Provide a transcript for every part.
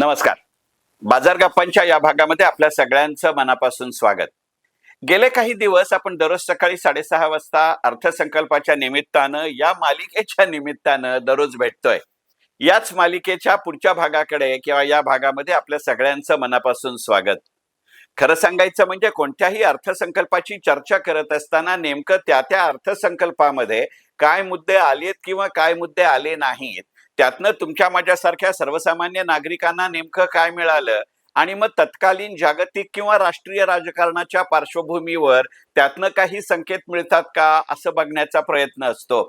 नमस्कार. बाजार गप्पांच्या या भागामध्ये आपल्या सगळ्यांचं मनापासून स्वागत. गेले काही दिवस आपण दररोज सकाळी 6:30 वाजता अर्थसंकल्पाच्या निमित्तानं या मालिकेच्या निमित्तानं दररोज भेटतोय. याच मालिकेच्या पुढच्या भागाकडे किंवा या भागामध्ये आपल्या सगळ्यांचं मनापासून स्वागत. खरं सांगायचं म्हणजे कोणत्याही अर्थसंकल्पाची चर्चा करत असताना नेमकं त्या अर्थसंकल्पामध्ये काय मुद्दे आलेत किंवा काय मुद्दे आले नाहीत, त्यातनं तुमच्या माझ्यासारख्या सर्वसामान्य नागरिकांना नेमकं काय मिळालं आणि मग तत्कालीन जागतिक किंवा राष्ट्रीय राजकारणाच्या पार्श्वभूमीवर त्यातनं काही संकेत मिळतात का असं बघण्याचा प्रयत्न असतो.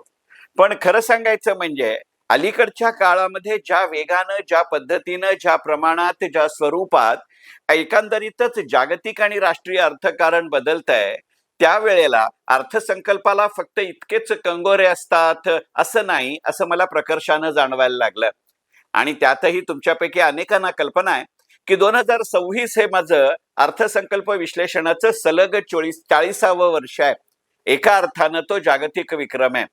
पण खरं सांगायचं म्हणजे अलीकडच्या काळामध्ये ज्या वेगानं, ज्या पद्धतीनं, ज्या प्रमाणात, ज्या स्वरूपात एकंदरीतच जागतिक आणि राष्ट्रीय अर्थकारण बदलतंय, त्यावेळेला अर्थसंकल्पाला फक्त इतकेच कंगोरे असतात असं नाही, असं मला प्रकर्षानं जाणवायला लागलं. आणि त्यातही तुमच्यापैकी अनेकांना कल्पना आहे की 2026 हे माझं अर्थसंकल्प विश्लेषणाचं सलग 40वं वर्ष आहे. एका अर्थानं तो जागतिक विक्रम आहे.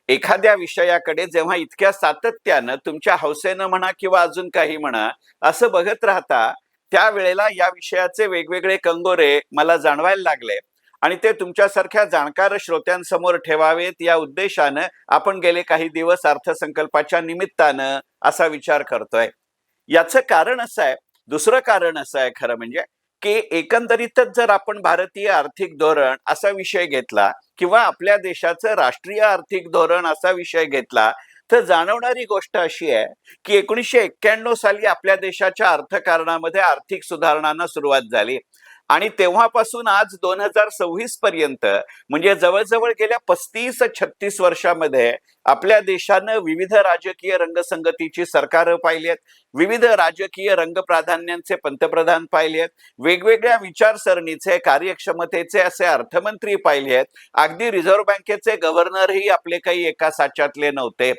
एखाद्या विषयाकडे जेव्हा इतक्या सातत्यानं तुमच्या हौसेनं म्हणा किंवा अजून काही म्हणा असं बघत राहता, त्यावेळेला या विषयाचे वेगवेगळे कंगोरे मला जाणवायला लागले आणि ते तुमच्यासारख्या जाणकार श्रोत्यांसमोर ठेवावेत या उद्देशानं आपण गेले काही दिवस अर्थसंकल्पाच्या निमित्तानं असा विचार करतोय. याचं कारण असं आहे, दुसरं कारण असं आहे खरं म्हणजे, की एकंदरीतच जर आपण भारतीय आर्थिक धोरण असा विषय घेतला किंवा आपल्या देशाचं राष्ट्रीय आर्थिक धोरण असा विषय घेतला, तर जाणवणारी गोष्ट अशी आहे की 1991 साली आपल्या देशाच्या अर्थकारणामध्ये आर्थिक सुधारणांना सुरुवात झाली आणि तेव्हापासून आज 2026 पर्यंत म्हणजे जवळजवळ गेल्या 35-36 वर्षामध्ये आपल्या देशानं विविध राजकीय रंगसंगतीची सरकारं पाहिली आहेत, विविध राजकीय रंगप्राधान्यांचे पंतप्रधान पाहिले आहेत, वेगवेगळ्या विचारसरणीचे कार्यक्षमतेचे असे अर्थमंत्री पाहिले आहेत, अगदी रिझर्व्ह बँकेचे गव्हर्नरही आपले काही एका साच्यातले नव्हते.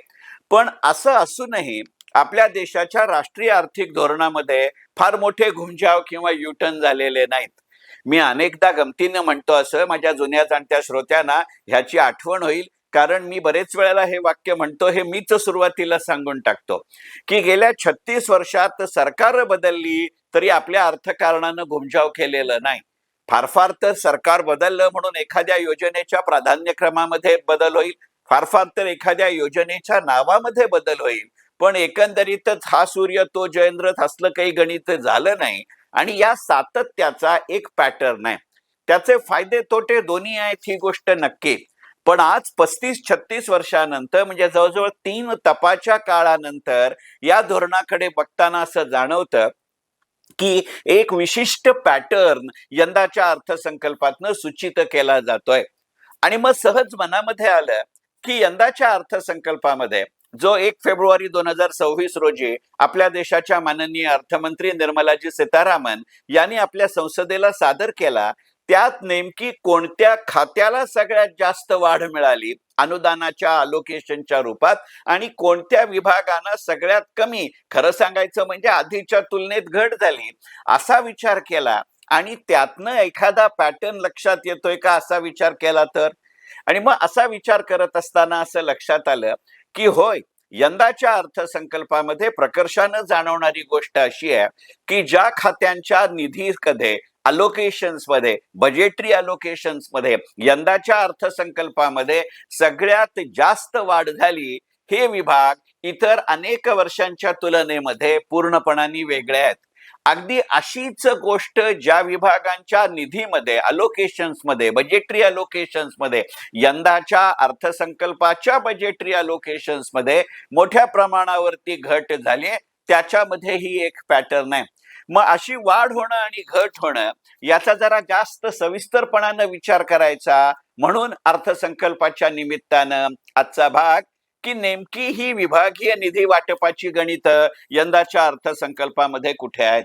पण असं असूनही आपल्या देशाच्या राष्ट्रीय आर्थिक धोरणामध्ये फार मोठे घुमजाव किंवा युटर्न झालेले नाहीत. मी अनेकदा गमतीनं म्हणतो असं, माझ्या जुन्या जाणत्या श्रोत्यांना ह्याची आठवण होईल, कारण मी बरेच वेळेला हे वाक्य म्हणतो, हे मीच सुरुवातीला सांगून टाकतो की गेल्या 36 वर्षात सरकार बदलली तरी आपल्या अर्थकारणानं घुमजाव केलेलं नाही. फार फार तर सरकार बदललं म्हणून एखाद्या योजनेच्या प्राधान्यक्रमामध्ये बदल होईल, फार फार तर एखाद्या योजनेच्या नावामध्ये बदल होईल, पण एकंदरीतच हा सूर्य तो जयेंद्र असलं काही गणित झालं नाही. आणि या सातत्याचा एक पॅटर्न आहे. त्याचे फायदे तोटे दोन्ही आहेत ही गोष्ट नक्की. पण आज 35-36 वर्षानंतर म्हणजे जवळजवळ 3 तपाच्या काळानंतर या धोरणाकडे बघताना असं जाणवतं की एक विशिष्ट पॅटर्न यंदाच्या अर्थसंकल्पातनं सूचित केला जातोय. आणि मग सहज मनामध्ये आलं की यंदाच्या अर्थसंकल्पामध्ये जो 1 फेब्रुवारी 2026 रोजी आपल्या देशाच्या माननीय अर्थमंत्री निर्मलाजी सीतारामन यांनी आपल्या संसदेला सादर केला, त्यात नेमकी कोणत्या खात्याला सगळ्यात जास्त वाढ मिळाली अनुदानाच्या अलोकेशनच्या रूपात आणि कोणत्या विभागांना सगळ्यात कमी, खरं सांगायचं म्हणजे आधीच्या तुलनेत घट झाली, असा विचार केला आणि त्यातनं एखादा पॅटर्न लक्षात येतोय का असा विचार केला तर. आणि मग असा विचार करत असताना असं लक्षात आलं की होय, यंदाच्या अर्थसंकल्पामध्ये प्रकर्षानं जाणवणारी गोष्ट अशी आहे की ज्या खात्यांच्या निधीमध्ये अलोकेशन्स मध्ये, बजेटरी अलोकेशन्स मध्ये यंदाच्या अर्थसंकल्पामध्ये सगळ्यात जास्त वाढ झाली, हे विभाग इतर अनेक वर्षांच्या तुलनेमध्ये पूर्णपणाने वेगळे आहेत. अगदी अशीच गोष्ट ज्या विभागांच्या निधीमध्ये, अलोकेशन्स मध्ये, बजेटरी अलोकेशन्स मध्ये यंदाच्या अर्थसंकल्पाच्या बजेटरी अलोकेशन्स मध्ये मोठ्या प्रमाणावरती घट झाली, त्याच्यामध्ये ही एक पॅटर्न आहे. मग अशी वाढ होणं आणि घट होणं याचा जरा जास्त सविस्तरपणानं विचार करायचा म्हणून अर्थसंकल्पाच्या निमित्तानं आजचा भाग की नेमकी ही विभागीय निधी वाटपाची गणित यंदाच्या अर्थसंकल्पामध्ये कुठे आहेत.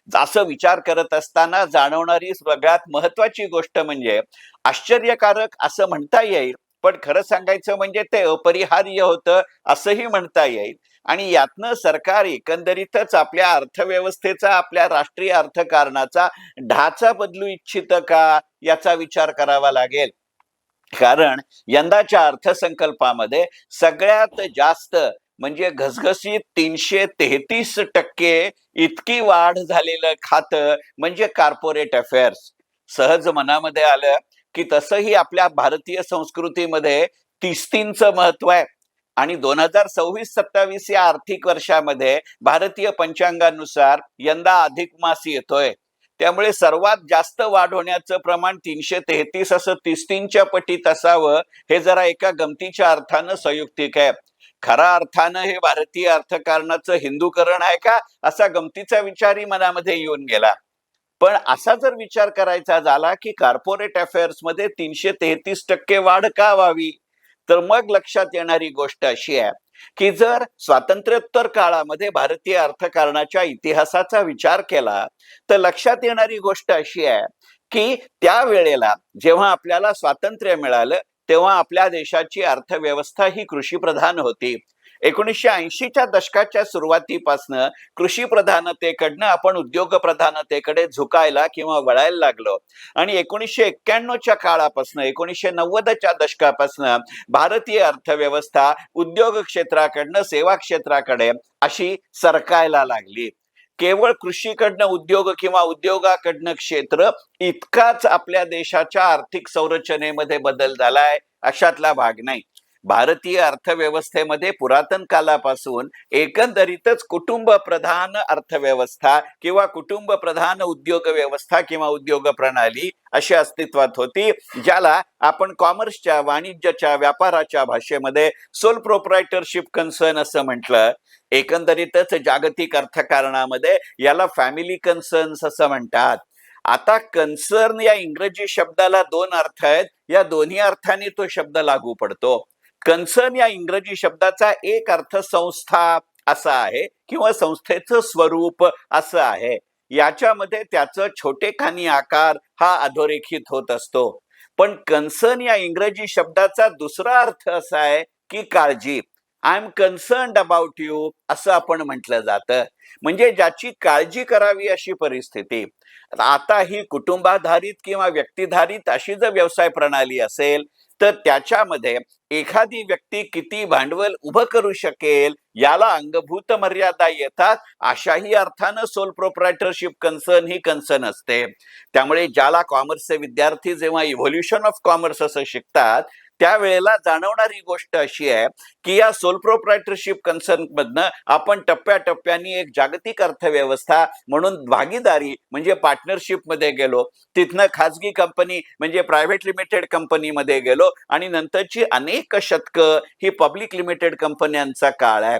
असं विचार करत असताना जाणवणारी सगळ्यात महत्वाची गोष्ट म्हणजे आश्चर्यकारक असं म्हणता येईल, पण खरं सांगायचं म्हणजे ते अपरिहार्य होतं असंही म्हणता येईल. आणि यातनं सरकार एकंदरीतच आपल्या अर्थव्यवस्थेचा, आपल्या राष्ट्रीय अर्थकारणाचा ढाचा बदलू इच्छित का याचा विचार करावा लागेल. कारण यंदाच्या अर्थसंकल्पामध्ये सगळ्यात जास्त म्हणजे घसघशीत 333% इतकी वाढ झालेलं खातं म्हणजे कॉर्पोरेट अफेअर्स. सहज मनामध्ये आलं की तसंही आपल्या भारतीय संस्कृतीमध्ये 33चं महत्व आहे. आणि 2026-27 या आर्थिक वर्षामध्ये भारतीय पंचांगानुसार यंदा अधिक मास येतोय. त्यामुळे सर्वात जास्त वाढ होण्याचं प्रमाण 333 असं 33च्या पटीत असावं, हे जरा एका गमतीच्या अर्थानं संयुक्तिक आहे. खऱ्या अर्थानं हे भारतीय अर्थकारणाचं हिंदूकरण आहे का, असा गमतीचा विचारही मनामध्ये येऊन गेला. पण असा जर विचार करायचा झाला की कॉर्पोरेट अफेअर्स मध्ये 333% वाढ का व्हावी, तर मग लक्षात येणारी गोष्ट अशी आहे की जर स्वातंत्र्योत्तर काळामध्ये भारतीय अर्थकारणाच्या इतिहासाचा विचार केला तर लक्षात येणारी गोष्ट अशी आहे की त्यावेळेला जेव्हा आपल्याला स्वातंत्र्य मिळालं तेव्हा आपल्या देशाची अर्थव्यवस्था ही कृषीप्रधान होती. 1980च्या दशकाच्या सुरुवातीपासनं कृषी प्रधानतेकडनं आपण उद्योग प्रधानतेकडे झुकायला किंवा वळायला लागलो. आणि 1991च्या काळापासून 1990च्या दशकापासून भारतीय अर्थव्यवस्था उद्योग क्षेत्राकडनं सेवा क्षेत्राकडे अशी सरकायला लागली. केवळ कृषीकडनं उद्योग किंवा उद्योगाकडनं क्षेत्र इतकाच आपल्या देशाच्या आर्थिक संरचनेमध्ये बदल झालाय अशातला भाग नाही. भारतीय अर्थव्यवस्थेमध्ये पुरातन कालापासून एकंदरीतच कुटुंब प्रधान अर्थव्यवस्था किंवा कुटुंब प्रधान उद्योग व्यवस्था किंवा उद्योग प्रणाली अशी अस्तित्वात होती, ज्याला आपण कॉमर्सच्या वाणिज्याच्या व्यापाराच्या भाषेमध्ये सोल प्रोप्रायटरशिप कन्सर्न असं म्हटलं. एकंदरीतच जागतिक अर्थकारणामध्ये याला फॅमिली कन्सर्न्स असं म्हणतात. आता कन्सर्न या इंग्रजी शब्दाला दोन अर्थ आहेत, या दोन्ही अर्थाने तो शब्द लागू पडतो. कन्सर्न या इंग्रजी शब्दाचा एक अर्थ संस्था असा आहे किंवा संस्थेचं स्वरूप असं आहे. याच्यामध्ये त्याचं छोटेखानी आकार हा अधोरेखित होत असतो. पण कन्सर्न या इंग्रजी शब्दाचा दुसरा अर्थ असा आहे की काळजी. I am concerned about you असं आपण म्हटलं जातं, म्हणजे ज्याची काळजी करावी अशी परिस्थिती. आता ही कुटुंबाधारित किंवा व्यक्तिधारित अशी जर व्यवसाय प्रणाली असेल तर त्याच्यामध्ये एखादी व्यक्ती किती भांडवल उभं करू शकेल याला अंगभूत मर्यादा येतात. अशाही अर्थानं सोल प्रोप्रायटरशिप कन्सर्न ही कन्सर्न असते. त्यामुळे ज्याला कॉमर्सचे विद्यार्थी जेव्हा इव्होल्युशन ऑफ कॉमर्स असं शिकतात त्यावेळेला जाणवणारी गोष्ट अशी आहे की या सोल प्रोप्रायटरशिप कन्सर्न मधनं आपण टप्प्याटप्प्याने एक जागतिक अर्थव्यवस्था म्हणून भागीदारी म्हणजे पार्टनरशिप मध्ये गेलो, तिथनं खाजगी कंपनी म्हणजे प्रायव्हेट लिमिटेड कंपनीमध्ये गेलो आणि नंतरची अनेक शतकं ही पब्लिक लिमिटेड कंपन्यांचा काळ आहे.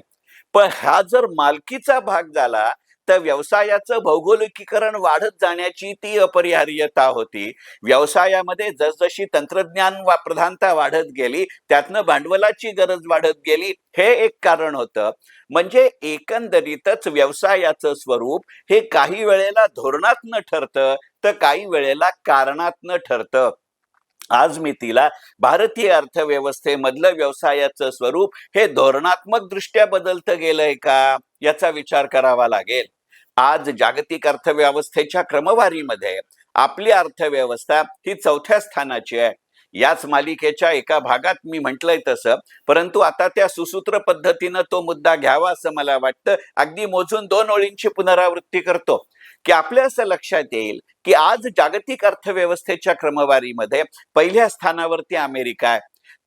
पण हा जर मालकीचा भाग झाला तर व्यवसायाचं भौगोलिकीकरण वाढत जाण्याची ती अपरिहार्यता होती. व्यवसायामध्ये जसजशी तंत्रज्ञान प्रधानता वाढत गेली त्यातनं भांडवलाची गरज वाढत गेली, हे एक कारण होतं. म्हणजे एकंदरीतच व्यवसायाचं स्वरूप हे काही वेळेला धोरणात्मक ठरतं तर काही वेळेला कारणात्मक ठरतं. आज मी तिला भारतीय अर्थव्यवस्थेमधलं व्यवसायाचं स्वरूप हे धोरणात्मक दृष्ट्या बदलतं गेलंय का याचा विचार करावा लागेल. आज जागतिक अर्थव्यवस्थेच्या क्रमवारीमध्ये आपली अर्थव्यवस्था ही 4थ्या स्थानाची आहे. याच मालिकेच्या एका भागात मी म्हटलंय तसं, परंतु आता त्या सुसूत्र पद्धतीनं तो मुद्दा घ्यावा असं मला वाटतं. अगदी मोजून 2 ओळींची पुनरावृत्ती करतो की आपल्या असं लक्षात येईल की आज जागतिक अर्थव्यवस्थेच्या क्रमवारीमध्ये पहिल्या स्थानावरती अमेरिका आहे.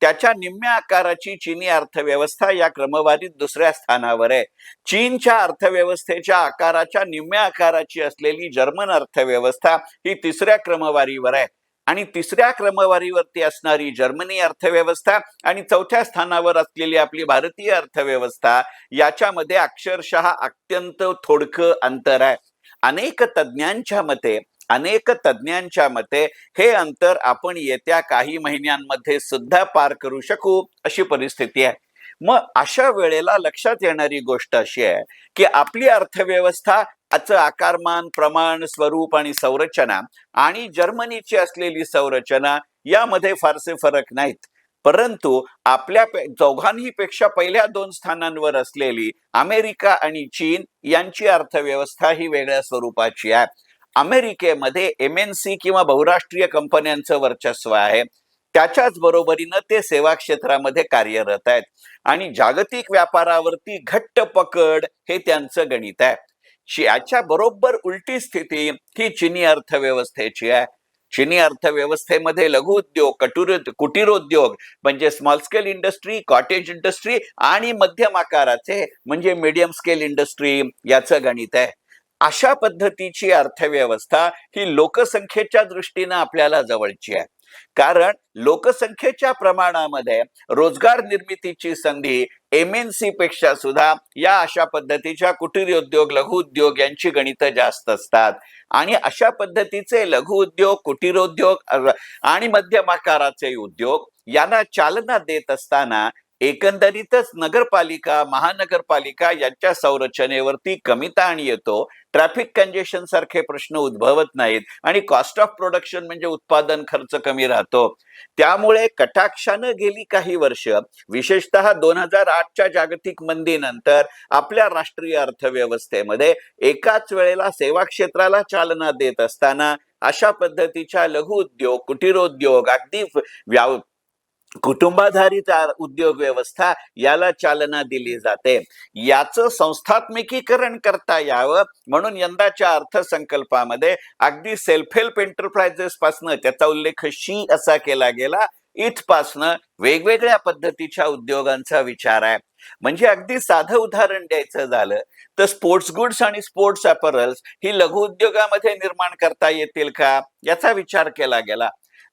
त्याच्या निम्म्या आकाराची चीनी अर्थव्यवस्था या क्रमवारीत दुसऱ्या स्थानावर आहे. चीनच्या अर्थव्यवस्थेच्या आकाराच्या निम्म्या आकाराची असलेली जर्मन अर्थव्यवस्था ही 3ऱ्या क्रमवारीवर आहे. आणि 3ऱ्या क्रमवारीवरती असणारी जर्मनी अर्थव्यवस्था आणि 4थ्या स्थानावर असलेली आपली भारतीय अर्थव्यवस्था याच्यामध्ये अक्षरशः अत्यंत थोडकं अंतर आहे. अनेक तज्ञांच्या मते हे अंतर आपण येत्या काही महिन्यांमध्ये सुद्धा पार करू शकू अशी परिस्थिती आहे. मग अशा वेळेला लक्षात येणारी गोष्ट अशी आहे की आपली अर्थव्यवस्था आकारमान, प्रमाण, स्वरूप आणि संरचना आणि जर्मनीची असलेली संरचना यामध्ये फारसे फरक नाहीत. परंतु आपल्या चौघांही पेक्षा पहिल्या 2 स्थानांवर असलेली अमेरिका आणि चीन यांची अर्थव्यवस्था ही वेगळ्या स्वरूपाची आहे. अमेरिकेमध्ये MNC किंवा बहुराष्ट्रीय कंपन्यांचं वर्चस्व आहे. त्याच्याच बरोबरीनं ते सेवा क्षेत्रामध्ये कार्यरत आहेत आणि जागतिक व्यापारावरती घट्ट पकड हे त्यांचं गणित आहे. याच्या बरोबर उलटी स्थिती ही चिनी अर्थव्यवस्थेची आहे. चिनी अर्थव्यवस्थेमध्ये लघु उद्योग, कुटीरोद्योग म्हणजे small scale industry, cottage industry आणि मध्यम आकाराचे म्हणजे मीडियम स्केल इंडस्ट्री याचं गणित आहे. अशा पद्धतीची अर्थव्यवस्था ही लोकसंख्येच्या दृष्टीनं आपल्याला जवळची आहे. कारण लोकसंख्येच्या प्रमाणामध्ये रोजगार निर्मितीची संधी MNC पेक्षा सुद्धा या अशा पद्धतीच्या कुटीर उद्योग, लघु उद्योग यांची गणितं जास्त असतात. आणि अशा पद्धतीचे लघु उद्योग, कुटीरोद्योग आणि मध्यम आकाराचे उद्योग यांना चालना देत असताना एकंदरीतच नगरपालिका, महानगरपालिका यांच्या संरचनेवरती कमी ताण येतो. ट्रॅफिक कंजेशन सारखे प्रश्न उद्भवत नाहीत आणि कॉस्ट ऑफ प्रोडक्शन म्हणजे उत्पादन खर्च कमी राहतो. त्यामुळे कटाक्षानं गेली काही वर्ष, विशेषतः 2008च्या जागतिक मंदीनंतर आपल्या राष्ट्रीय अर्थव्यवस्थेमध्ये एकाच वेळेला सेवा क्षेत्राला चालना देत असताना अशा पद्धतीच्या लघु उद्योग, कुटीरोद्योग, अगदी कुटुंबाधारित उद्योग व्यवस्था याला चालना दिली जाते. याचं संस्थात्मकीकरण करता यावं म्हणून यंदाच्या अर्थसंकल्पामध्ये अगदी सेल्फ हेल्प एंटरप्राइजेस पासनं त्याचा उल्लेख असा केला गेला, इथपासनं वेगवेगळ्या पद्धतीच्या उद्योगांचा विचार आहे. म्हणजे अगदी साधं उदाहरण द्यायचं झालं तर स्पोर्ट्स गुड्स आणि स्पोर्ट्स अपॅरल्स ही लघु उद्योगामध्ये निर्माण करता येतील का याचा विचार केला गेला.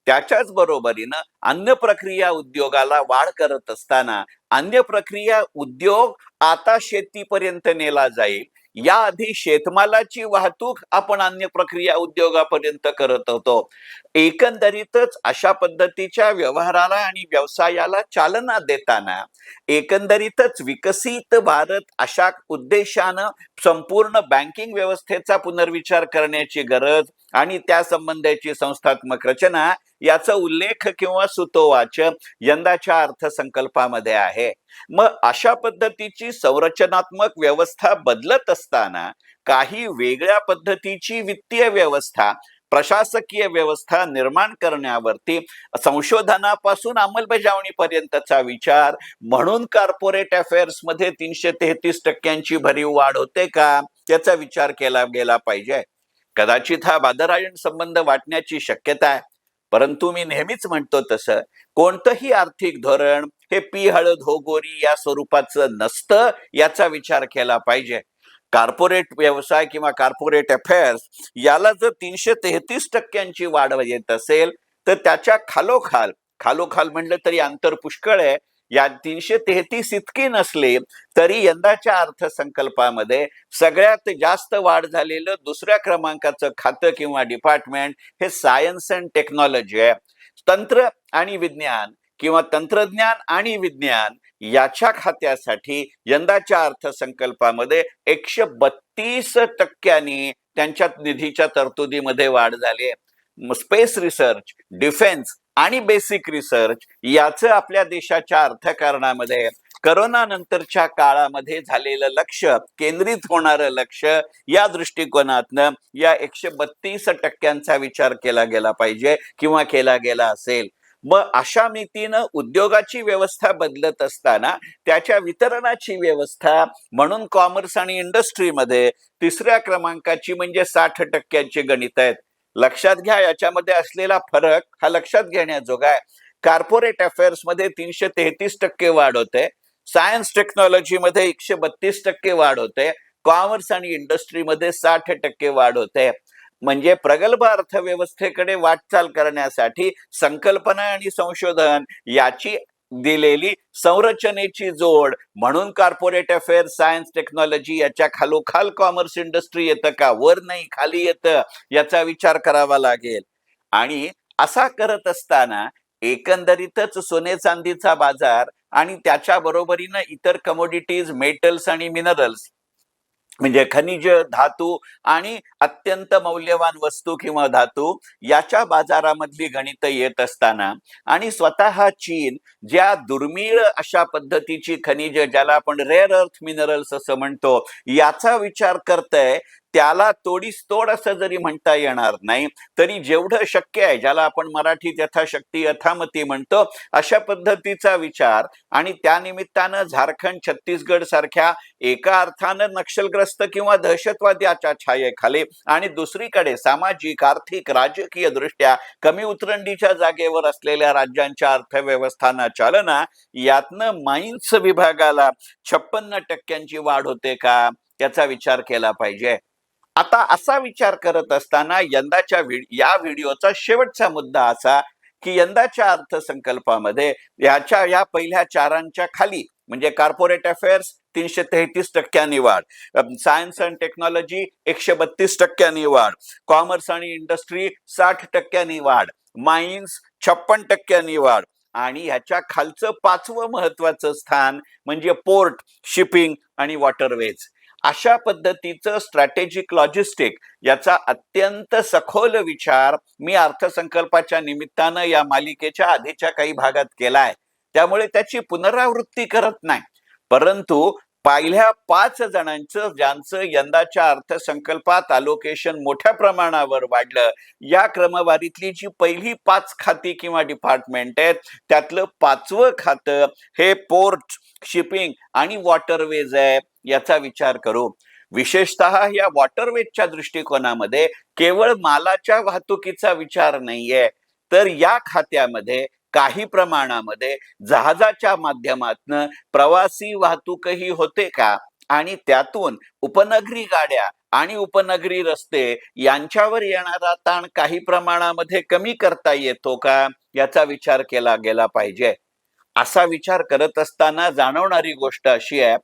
त्याच्याच बरोबरीनं अन्न प्रक्रिया उद्योगाला वाढ करत असताना अन्न प्रक्रिया उद्योग आता शेतीपर्यंत नेला जाईल. याआधी शेतमालाची वाहतूक आपण अन्न प्रक्रिया उद्योगापर्यंत करत होतो. एकंदरीतच अशा पद्धतीच्या व्यवहाराला आणि व्यवसायाला चालना देताना एकंदरीतच विकसित भारत अशा उद्देशानं संपूर्ण बँकिंग व्यवस्थेचा पुनर्विचार करण्याची गरज आणि त्या संबंधाची संस्थात्मक रचना याचा उल्लेख किंवा सुतोवाच यंदाच्या अर्थसंकल्पामध्ये आहे. मग अशा पद्धतीची संरचनात्मक व्यवस्था बदलत असताना काही वेगळ्या पद्धतीची वित्तीय व्यवस्था, प्रशासकीय व्यवस्था निर्माण करण्यावरती संशोधनापासून अंमलबजावणीपर्यंतचा विचार म्हणून कॉर्पोरेट अफेअर्स मध्ये 333% भरीव वाढ होते का त्याचा विचार केला गेला पाहिजे. कदाचित हा बादरायण संबंध वाटण्याची शक्यता आहे, परंतु मी नेहमीच म्हणतो तसं कोणतंही आर्थिक धोरण हे पी हळद हो गोरी या स्वरूपाचं नसतं याचा विचार केला पाहिजे. कॉर्पोरेट व्यवसाय किंवा कॉर्पोरेट अफेअर्स याला जर 333% वाढ येत असेल तर त्याच्या खालोखाल म्हणलं तरी अंतर पुष्कळ आहे. या 333 इतकी नसली तरी यंदाच्या अर्थसंकल्पामध्ये सगळ्यात जास्त वाढ झालेलं दुसऱ्या क्रमांकाचं खातं किंवा डिपार्टमेंट हे सायन्स अँड टेक्नॉलॉजी आहे. तंत्र आणि विज्ञान किंवा तंत्रज्ञान आणि विज्ञान याच्या खात्यासाठी यंदाच्या अर्थसंकल्पामध्ये 132% त्यांच्या निधीच्या तरतुदीमध्ये वाढ झाली आहे. स्पेस रिसर्च, डिफेन्स आणि बेसिक रिसर्च याचं आपल्या देशाच्या अर्थकारणामध्ये करोना नंतरच्या काळामध्ये झालेलं लक्ष, केंद्रित होणारं लक्ष या दृष्टिकोनातनं या 132% विचार केला गेला पाहिजे किंवा केला गेला असेल. मग अशा रीतीनं उद्योगाची व्यवस्था बदलत असताना त्याच्या वितरणाची व्यवस्था म्हणून कॉमर्स आणि इंडस्ट्रीमध्ये तिसऱ्या क्रमांकाची म्हणजे 60% गणित आहेत. लक्षात घ्या याच्यामध्ये असलेला फरक हा लक्षात घेण्याजोगा आहे. कॉर्पोरेट अफेअर्स मध्ये 333% वाढ होते, सायन्स टेक्नॉलॉजीमध्ये 132% वाढ होते, कॉमर्स आणि इंडस्ट्रीमध्ये 60% वाढ होते. म्हणजे प्रगल्भ अर्थव्यवस्थेकडे वाटचाल करण्यासाठी संकल्पना आणि संशोधन याची दिलेली संरचनेची जोड म्हणून कॉर्पोरेट अफेअर्स, सायन्स, टेक्नॉलॉजी याच्या खालोखाल कॉमर्स इंडस्ट्री येतं का, वर नाही खाली येतं याचा विचार करावा लागेल. आणि असा करत असताना एकंदरीतच सोने चांदीचा बाजार आणि त्याच्या बरोबरीनं इतर कमोडिटीज, मेटल्स आणि मिनरल्स म्हणजे खनिज, धातू आणि अत्यंत मौल्यवान वस्तू किंवा धातू याच्या बाजारामधली गणितं येत असताना आणि स्वतः चीन ज्या दुर्मिळ अशा पद्धतीची खनिज ज्याला आपण रेअर अर्थ मिनरल्स असं म्हणतो याचा विचार करतंय, त्याला तोडीस तोड असं जरी म्हणता येणार नाही, तरी जेवढं शक्य आहे, ज्याला आपण मराठीत यथाशक्ती यथामती म्हणतो, अशा पद्धतीचा विचार आणि त्यानिमित्तानं झारखंड, छत्तीसगड सारख्या एका अर्थानं नक्षलग्रस्त किंवा दहशतवाद्याच्या छायेखाली आणि दुसरीकडे सामाजिक, आर्थिक, राजकीय दृष्ट्या कमी उतरंडीच्या जागेवर असलेल्या राज्यांच्या अर्थव्यवस्थांना चालना, यातनं माइन्स विभागाला 56% वाढ होते का, याचा विचार केला पाहिजे. आता असा विचार करत असताना यंदाच्या या व्हिडिओचा शेवटचा मुद्दा असा की यंदाच्या अर्थसंकल्पामध्ये या पहिल्या चारांच्या खाली म्हणजे कॉर्पोरेट अफेअर्स 333% वाढ, सायन्स अँड टेक्नॉलॉजी 132% वाढ, कॉमर्स आणि इंडस्ट्री 60% वाढ, माइन्स 56% वाढ आणि ह्याच्या खालचं पाचवं महत्वाचं स्थान म्हणजे पोर्ट, शिपिंग आणि वॉटरवेज. अशा पद्धतीचं स्ट्रॅटेजिक लॉजिस्टिक याचा अत्यंत सखोल विचार मी अर्थसंकल्पाच्या निमित्तानं या मालिकेच्या आधीच्या काही भागात केलाय. त्यामुळे त्याची पुनरावृत्ती करत नाही, परंतु पहिल्या 5 जणांचं ज्यांचं यंदाच्या अर्थसंकल्पात अलोकेशन मोठ्या प्रमाणावर वाढलं, या क्रमवारीतली जी पहिली 5 खाती किंवा डिपार्टमेंट आहेत, त्यातलं 5वं खातं हे पोर्ट, शिपिंग आणि वॉटरवेज आहे. याचा विचार करू. विशेषतः या वॉटरवेजच्या दृष्टिकोनामध्ये केवळ मालाच्या वाहतुकीचा विचार नाहीये, तर या खात्यामध्ये काही प्रमाणामध्ये जहाजाच्या माध्यमातून प्रवासी वाहतूकही होते का आणि त्यातून उपनगरी गाड्या आणि उपनगरी रस्ते यांच्यावर येणारा ताण काही प्रमाणामध्ये कमी करता येतो का, याचा विचार केला गेला पाहिजे. असा विचार करत असताना जाणवणारी गोष्ट अशी आहे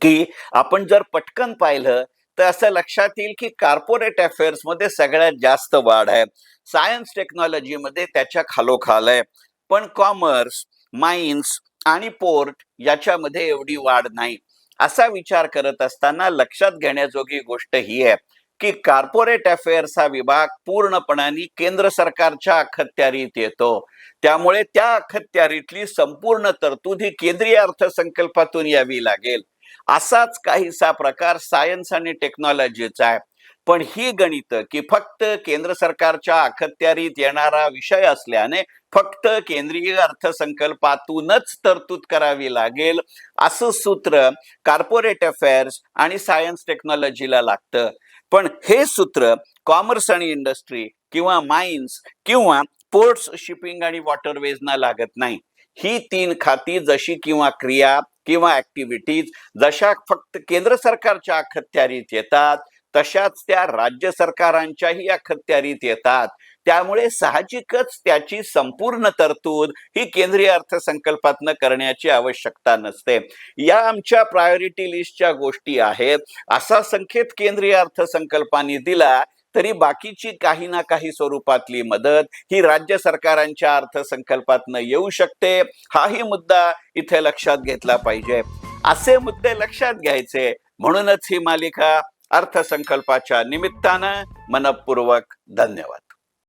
की आपण जर पटकन पाहिलं तर असं लक्षात येईल की कॉर्पोरेट अफेअर्स मध्ये सगळ्यात जास्त वाढ आहे, सायन्स टेक्नॉलॉजी मध्ये त्याच्या खालोखाल आहे, पण कॉमर्स, माइन्स आणि पोर्ट याच्यामध्ये एवढी वाढ नाही. असा विचार करत असताना लक्षात घेण्याजोगी गोष्ट ही आहे की कॉर्पोरेट अफेअर्स हा विभाग पूर्णपणाने केंद्र सरकारच्या अखत्यारीत येतो. त्यामुळे त्या अखत्यारीतली संपूर्ण तरतूद ही केंद्रीय अर्थसंकल्पातून यावी लागेल. असाच काहीसा प्रकार सायन्स आणि टेक्नॉलॉजीचा आहे. पण ही गणित की फक्त केंद्र सरकारच्या अखत्यारीत येणारा विषय असल्याने फक्त केंद्रीय अर्थसंकल्पातूनच तरतूद करावी लागेल असं सूत्र कॉर्पोरेट अफेअर्स आणि सायन्स टेक्नॉलॉजीला लागतं. पण हे सूत्र कॉमर्स आणि इंडस्ट्री किंवा माइन्स किंवा पोर्ट्स, शिपिंग आणि वॉटरवेजना लागत नाही. ही 3 खाती जशी किंवा क्रिया किंवा ऍक्टिव्हिटीज जशा फक्त केंद्र सरकारच्या अखत्यारीत येतात, तशाच त्या राज्य सरकारांच्याही अखत्यारीत येतात. त्यामुळे साहजिकच त्याची संपूर्ण तरतूद ही केंद्रीय अर्थसंकल्पातनं करण्याची आवश्यकता नसते. या आमच्या प्रायोरिटी लिस्टच्या गोष्टी आहेत. असा संकेत केंद्रीय अर्थसंकल्पाने दिला तरी बाकीची काही ना काही स्वरूपातली मदत ही राज्य सरकारांच्या अर्थसंकल्पातनं येऊ शकते. हाही मुद्दा इथे लक्षात घेतला पाहिजे. असे मुद्दे लक्षात घ्यायचे म्हणूनच ही मालिका अर्थसंकल्पाच्या निमित्तानं मनपूर्वक धन्यवाद.